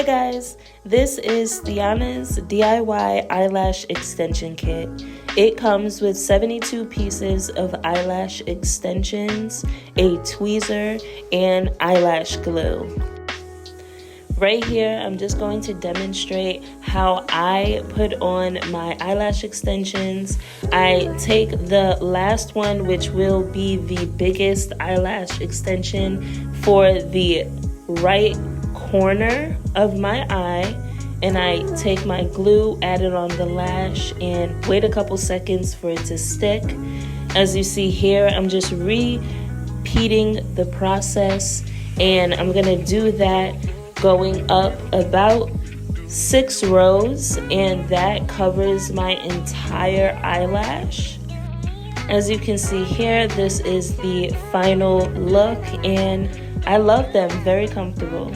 guys, this is Sthana's DIY eyelash extension kit. It comes with 72 pieces of eyelash extensions, a tweezer, and eyelash glue. Right here, I'm just going to demonstrate how I put on my eyelash extensions. I take the last one, which will be the biggest eyelash extension for the right corner of my eye, and I take my glue, add it on the lash, and wait a couple seconds for it to stick. As you see here, I'm just repeating the process, and I'm gonna do that going up about 6 rows, and that covers my entire eyelash. As you can see here, this is the final look, and I love them, very comfortable.